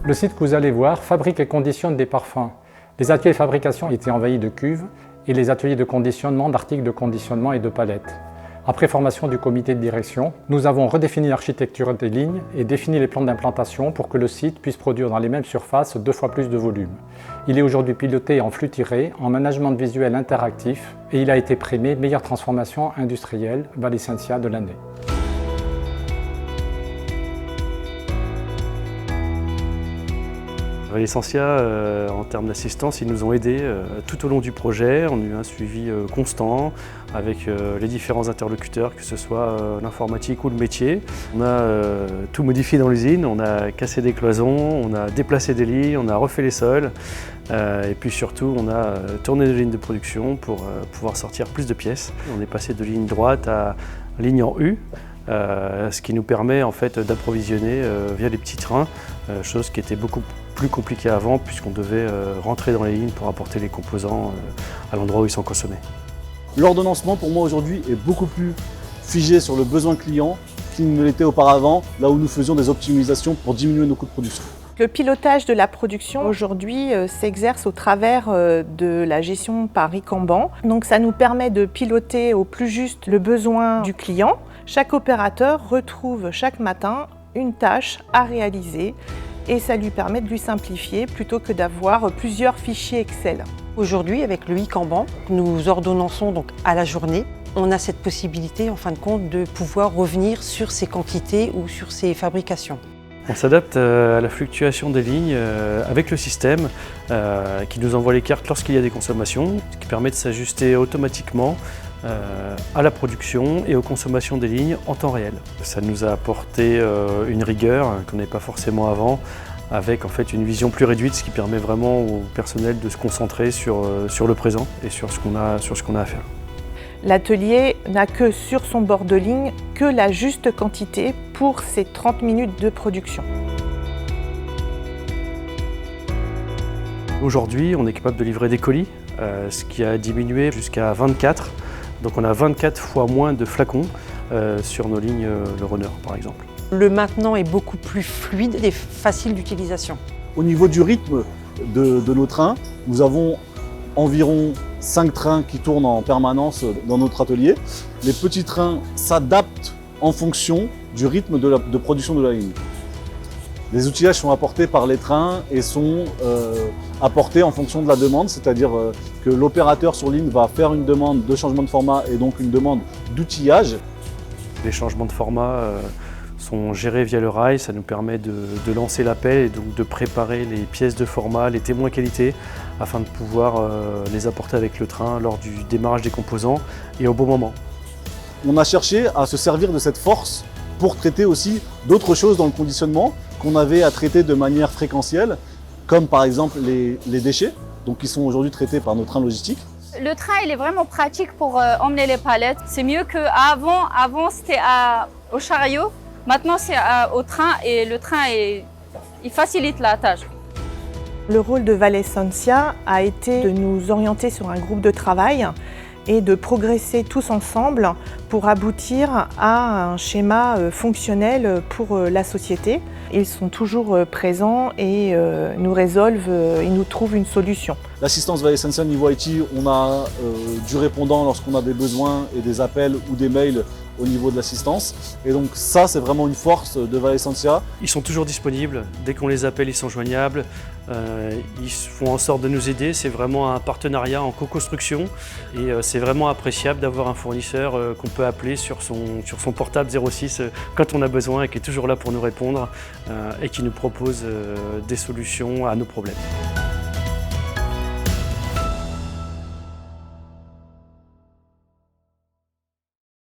Le site que vous allez voir fabrique et conditionne des parfums. Les ateliers de fabrication étaient envahis de cuves et les ateliers de conditionnement d'articles de conditionnement et de palettes. Après formation du comité de direction, nous avons redéfini l'architecture des lignes et défini les plans d'implantation pour que le site puisse produire dans les mêmes surfaces 2 fois plus de volume. Il est aujourd'hui piloté en flux tiré, en management visuel interactif et il a été primé meilleure transformation industrielle Valescentia de l'année. Valescentia, en termes d'assistance, ils nous ont aidés tout au long du projet. On a eu un suivi constant avec les différents interlocuteurs, que ce soit l'informatique ou le métier. On a tout modifié dans l'usine, on a cassé des cloisons, on a déplacé des lits, on a refait les sols. Et puis surtout, on a tourné des lignes de production pour pouvoir sortir plus de pièces. On est passé de ligne droite à ligne en U. Ce qui nous permet en fait d'approvisionner via les petits trains, chose qui était beaucoup plus compliquée avant puisqu'on devait rentrer dans les lignes pour apporter les composants à l'endroit où ils sont consommés. L'ordonnancement pour moi aujourd'hui est beaucoup plus figé sur le besoin client qu'il ne l'était auparavant, là où nous faisions des optimisations pour diminuer nos coûts de production. Le pilotage de la production aujourd'hui s'exerce au travers de la gestion par Kanban. Donc ça nous permet de piloter au plus juste le besoin du client. Chaque opérateur retrouve chaque matin une tâche à réaliser et ça lui permet de lui simplifier plutôt que d'avoir plusieurs fichiers Excel. Aujourd'hui, avec le Kanban, nous ordonnançons donc à la journée. On a cette possibilité, en fin de compte, de pouvoir revenir sur ces quantités ou sur ces fabrications. On s'adapte à la fluctuation des lignes avec le système qui nous envoie les cartes lorsqu'il y a des consommations, ce qui permet de s'ajuster automatiquement à la production et aux consommations des lignes en temps réel. Ça nous a apporté une rigueur qu'on n'avait pas forcément avant, avec en fait une vision plus réduite, ce qui permet vraiment au personnel de se concentrer sur le présent et sur ce qu'on a à faire. L'atelier n'a que sur son bord de ligne que la juste quantité pour ces 30 minutes de production. Aujourd'hui, on est capable de livrer des colis, ce qui a diminué jusqu'à 24. Donc on a 24 fois moins de flacons sur nos lignes Le Runner par exemple. Le maintenant est beaucoup plus fluide et facile d'utilisation. Au niveau du rythme de nos trains, nous avons environ 5 trains qui tournent en permanence dans notre atelier. Les petits trains s'adaptent en fonction du rythme de production de la ligne. Les outillages sont apportés par les trains et sont apportés en fonction de la demande, c'est-à-dire que l'opérateur sur ligne va faire une demande de changement de format et donc une demande d'outillage. Les changements de format sont gérés via le rail, ça nous permet de lancer l'appel et donc de préparer les pièces de format, les témoins qualité, afin de pouvoir les apporter avec le train lors du démarrage des composants et au bon moment. On a cherché à se servir de cette force pour traiter aussi d'autres choses dans le conditionnement qu'on avait à traiter de manière fréquentielle, comme par exemple les déchets, donc qui sont aujourd'hui traités par nos trains logistiques. Le train, il est vraiment pratique pour emmener les palettes. C'est mieux qu'avant. Avant, c'était au chariot. Maintenant, c'est au train et le train, il facilite la tâche. Le rôle de Valescentia a été de nous orienter sur un groupe de travail et de progresser tous ensemble pour aboutir à un schéma fonctionnel pour la société. Ils sont toujours présents et nous résolvent, ils nous trouvent une solution. L'assistance Valescentia niveau IT, on a du répondant lorsqu'on a des besoins et des appels ou des mails au niveau de l'assistance. Et donc ça, c'est vraiment une force de Valescentia. Ils sont toujours disponibles, dès qu'on les appelle, ils sont joignables. Ils font en sorte de nous aider, c'est vraiment un partenariat en co-construction et c'est vraiment appréciable d'avoir un fournisseur qu'on peut appeler sur son portable 06 quand on a besoin et qui est toujours là pour nous répondre et qui nous propose des solutions à nos problèmes.